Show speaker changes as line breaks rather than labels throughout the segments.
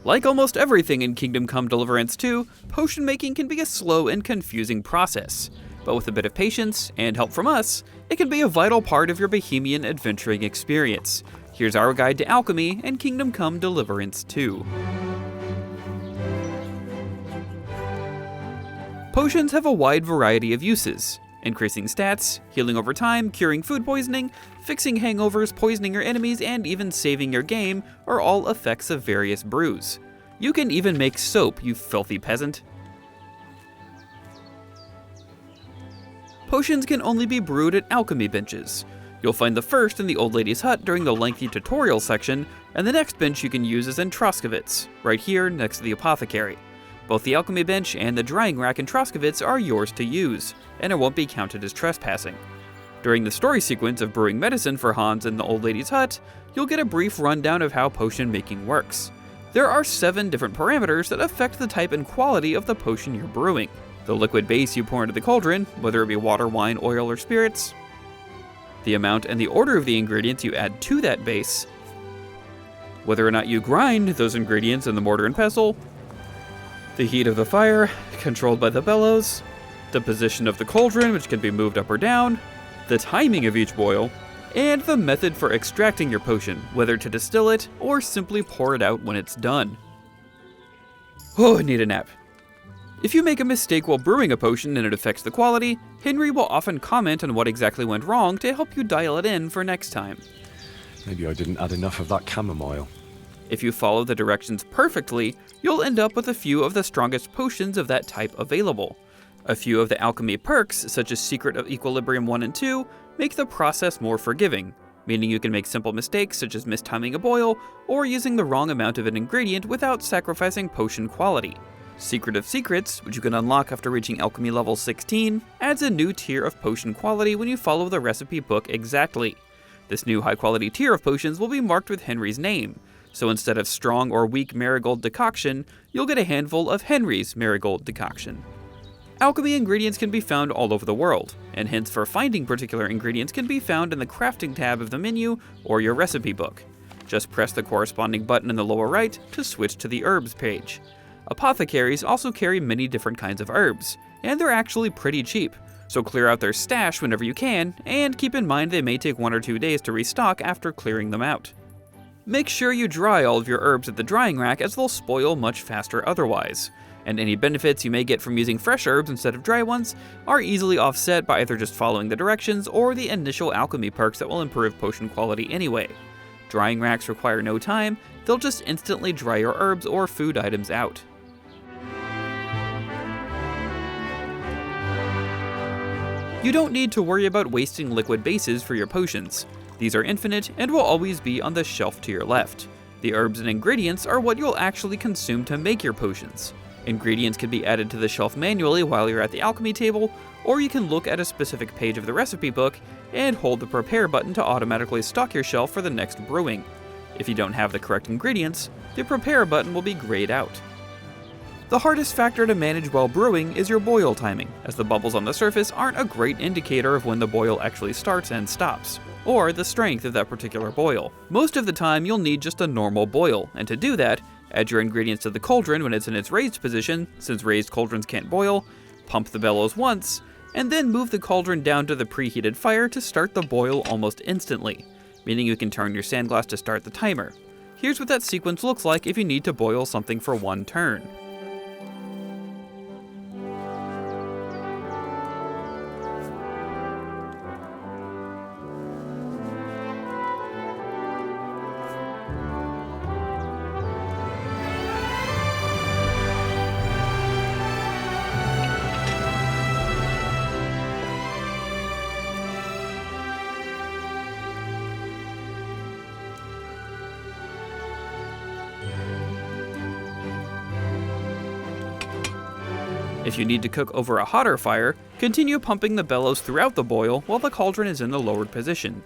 Like almost everything in Kingdom Come Deliverance 2, potion making can be a slow and confusing process, but with a bit of patience and help from us, it can be a vital part of your Bohemian adventuring experience. Here's our guide to alchemy and Kingdom Come Deliverance 2. Potions have a wide variety of uses. Increasing stats, healing over time, curing food poisoning, fixing hangovers, poisoning your enemies, and even saving your game are all effects of various brews. You can even make soap, you filthy peasant. Potions can only be brewed at alchemy benches. You'll find the first in the old lady's hut during the lengthy tutorial section, and the next bench you can use is in Troskovitz, right here next to the apothecary. Both the alchemy bench and the drying rack in Troskovitz are yours to use, and it won't be counted as trespassing. During the story sequence of brewing medicine for Hans in the old lady's hut, you'll get a brief rundown of how potion making works. There are 7 different parameters that affect the type and quality of the potion you're brewing. The liquid base you pour into the cauldron, whether it be water, wine, oil, or spirits, the amount and the order of the ingredients you add to that base, whether or not you grind those ingredients in the mortar and pestle, the heat of the fire, controlled by the bellows, the position of the cauldron, which can be moved up or down, the timing of each boil, and the method for extracting your potion, whether to distill it or simply pour it out when it's done. Oh, I need a nap. If you make a mistake while brewing a potion and it affects the quality, Henry will often comment on what exactly went wrong to help you dial it in for next time.
Maybe I didn't add enough of that chamomile.
If you follow the directions perfectly, you'll end up with a few of the strongest potions of that type available. A few of the Alchemy Perks, such as Secret of Equilibrium 1 and 2, make the process more forgiving, meaning you can make simple mistakes such as mistiming a boil or using the wrong amount of an ingredient without sacrificing potion quality. Secret of Secrets, which you can unlock after reaching Alchemy level 16, adds a new tier of potion quality when you follow the recipe book exactly. This new high-quality tier of potions will be marked with Henry's name, so instead of strong or weak Marigold Decoction, you'll get a handful of Henry's Marigold Decoction. Alchemy ingredients can be found all over the world, and hints for finding particular ingredients can be found in the crafting tab of the menu or your recipe book. Just press the corresponding button in the lower right to switch to the herbs page. Apothecaries also carry many different kinds of herbs, and they're actually pretty cheap, so clear out their stash whenever you can, and keep in mind they may take 1 or 2 days to restock after clearing them out. Make sure you dry all of your herbs at the drying rack as they'll spoil much faster otherwise, and any benefits you may get from using fresh herbs instead of dry ones are easily offset by either just following the directions or the initial alchemy perks that will improve potion quality anyway. Drying racks require no time, they'll just instantly dry your herbs or food items out. You don't need to worry about wasting liquid bases for your potions. These are infinite and will always be on the shelf to your left. The herbs and ingredients are what you'll actually consume to make your potions. Ingredients can be added to the shelf manually while you're at the alchemy table, or you can look at a specific page of the recipe book and hold the prepare button to automatically stock your shelf for the next brewing. If you don't have the correct ingredients, the prepare button will be grayed out. The hardest factor to manage while brewing is your boil timing, as the bubbles on the surface aren't a great indicator of when the boil actually starts and stops, or the strength of that particular boil. Most of the time you'll need just a normal boil, and to do that, add your ingredients to the cauldron when it's in its raised position, since raised cauldrons can't boil, pump the bellows once, and then move the cauldron down to the preheated fire to start the boil almost instantly, meaning you can turn your sandglass to start the timer. Here's what that sequence looks like if you need to boil something for 1 turn. If you need to cook over a hotter fire, continue pumping the bellows throughout the boil while the cauldron is in the lowered position.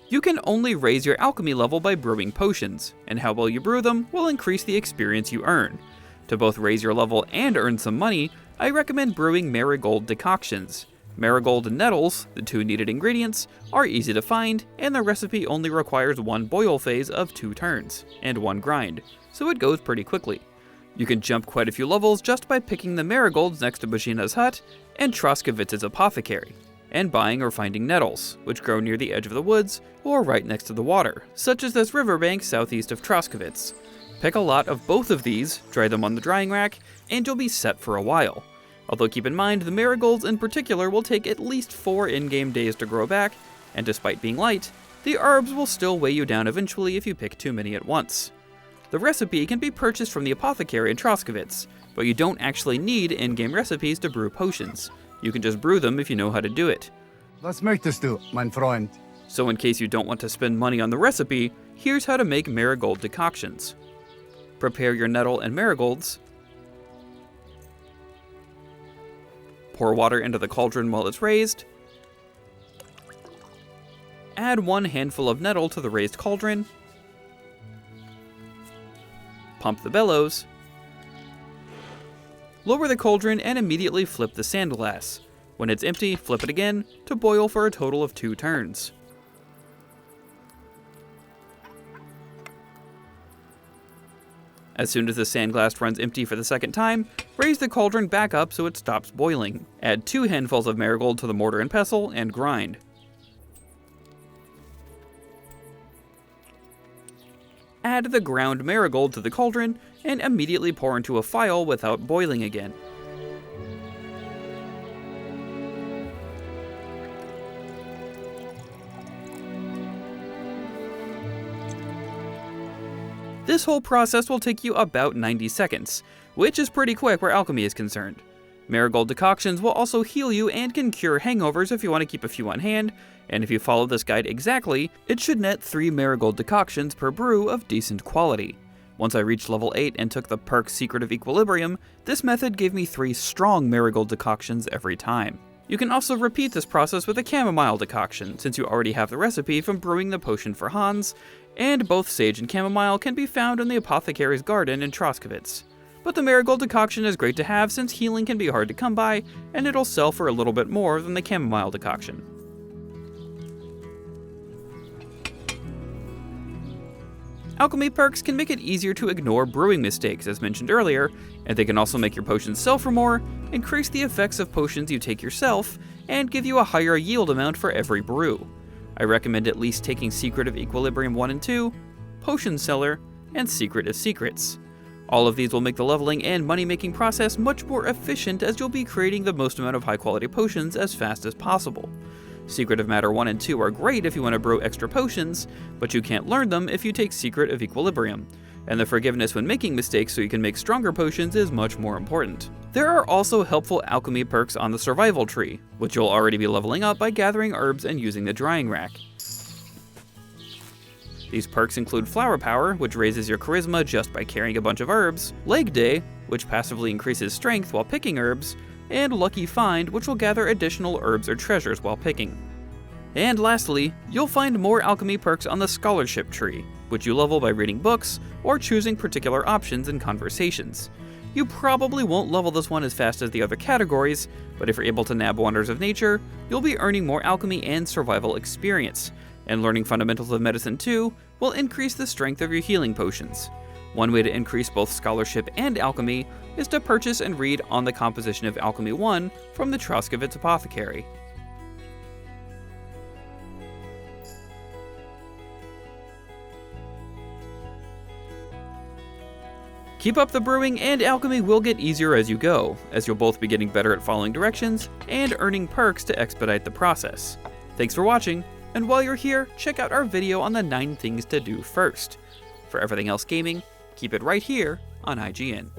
You can only raise your alchemy level by brewing potions, and how well you brew them will increase the experience you earn. To both raise your level and earn some money, I recommend brewing Marigold decoctions. Marigold and nettles, the two needed ingredients, are easy to find, and the recipe only requires one boil phase of 2 turns, and 1 grind, so it goes pretty quickly. You can jump quite a few levels just by picking the marigolds next to Božina's hut and Troskovitz's apothecary, and buying or finding nettles, which grow near the edge of the woods or right next to the water, such as this riverbank southeast of Troskovitz. Pick a lot of both of these, dry them on the drying rack, and you'll be set for a while. Although keep in mind, the marigolds in particular will take at least 4 in-game days to grow back, and despite being light, the herbs will still weigh you down eventually if you pick too many at once. The recipe can be purchased from the apothecary in Troskovitz, but you don't actually need in-game recipes to brew potions. You can just brew them if you know how to do it.
Was möchtest du, mein Freund?
So in case you don't want to spend money on the recipe, here's how to make marigold decoctions. Prepare your nettle and marigolds. Pour water into the cauldron while it's raised. Add 1 handful of nettle to the raised cauldron. Pump the bellows. Lower the cauldron and immediately flip the sand glass. When it's empty, flip it again to boil for a total of 2 turns. As soon as the sand glass runs empty for the second time, raise the cauldron back up so it stops boiling. Add 2 handfuls of marigold to the mortar and pestle and grind. Add the ground marigold to the cauldron and immediately pour into a phial without boiling again. This whole process will take you about 90 seconds, which is pretty quick where alchemy is concerned. Marigold decoctions will also heal you and can cure hangovers if you want to keep a few on hand, and if you follow this guide exactly, it should net 3 marigold decoctions per brew of decent quality. Once I reached level 8 and took the perk Secret of Equilibrium, this method gave me 3 strong marigold decoctions every time. You can also repeat this process with a chamomile decoction, since you already have the recipe from brewing the potion for Hans, and both sage and chamomile can be found in the apothecary's garden in Troskovitz. But the marigold decoction is great to have since healing can be hard to come by, and it'll sell for a little bit more than the chamomile decoction. Alchemy perks can make it easier to ignore brewing mistakes, as mentioned earlier, and they can also make your potions sell for more, increase the effects of potions you take yourself, and give you a higher yield amount for every brew. I recommend at least taking Secret of Equilibrium 1 and 2, Potion Seller, and Secret of Secrets. All of these will make the leveling and money-making process much more efficient as you'll be creating the most amount of high-quality potions as fast as possible. Secret of Matter 1 and 2 are great if you want to brew extra potions, but you can't learn them if you take Secret of Equilibrium, and the forgiveness when making mistakes so you can make stronger potions is much more important. There are also helpful alchemy perks on the survival tree, which you'll already be leveling up by gathering herbs and using the drying rack. These perks include Flower Power, which raises your charisma just by carrying a bunch of herbs, Leg Day, which passively increases strength while picking herbs, and Lucky Find, which will gather additional herbs or treasures while picking. And lastly, you'll find more alchemy perks on the Scholarship tree, which you level by reading books or choosing particular options in conversations. You probably won't level this one as fast as the other categories, but if you're able to nab Wonders of Nature, you'll be earning more alchemy and survival experience, and learning Fundamentals of Medicine 2 will increase the strength of your healing potions. One way to increase both Scholarship and Alchemy is to purchase and read On the Composition of Alchemy 1 from the Troskovitz Apothecary. Keep up the brewing, and alchemy will get easier as you go, as you'll both be getting better at following directions and earning perks to expedite the process. Thanks for watching, and while you're here, check out our video on the 9 things to do first. For everything else gaming, keep it right here on IGN.